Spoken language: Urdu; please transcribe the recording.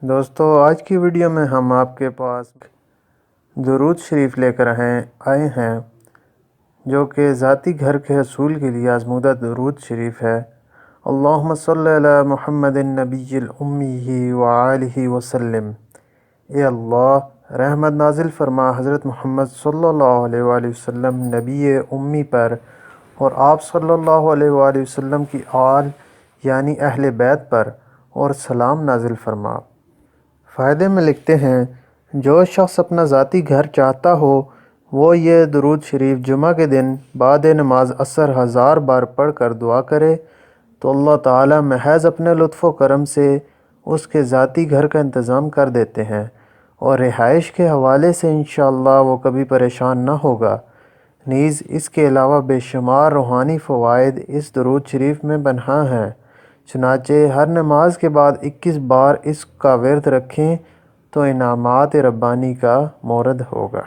دوستو، آج کی ویڈیو میں ہم آپ کے پاس درود شریف لے کر آئے ہیں جو کہ ذاتی گھر کے حصول کے لیے آزمودہ درود شریف ہے۔ اللہم صلی علی محمد النبی الامی وآلہ وسلم۔ اے اللہ، رحمت نازل فرما حضرت محمد صلی اللہ علیہ وآلہ وسلم نبی امی پر اور آپ صلی اللہ علیہ وآلہ وسلم کی آل یعنی اہل بیت پر، اور سلام نازل فرما۔ فائدے میں لکھتے ہیں، جو شخص اپنا ذاتی گھر چاہتا ہو وہ یہ درود شریف جمعہ کے دن بعد نماز عصر 1000 بار پڑھ کر دعا کرے تو اللہ تعالی محض اپنے لطف و کرم سے اس کے ذاتی گھر کا انتظام کر دیتے ہیں، اور رہائش کے حوالے سے انشاءاللہ وہ کبھی پریشان نہ ہوگا۔ نیز اس کے علاوہ بے شمار روحانی فوائد اس درود شریف میں بنہا ہیں، چنانچہ ہر نماز کے بعد 21 بار اس کا ورد رکھیں تو انعامات ربانی کا مورد ہوگا۔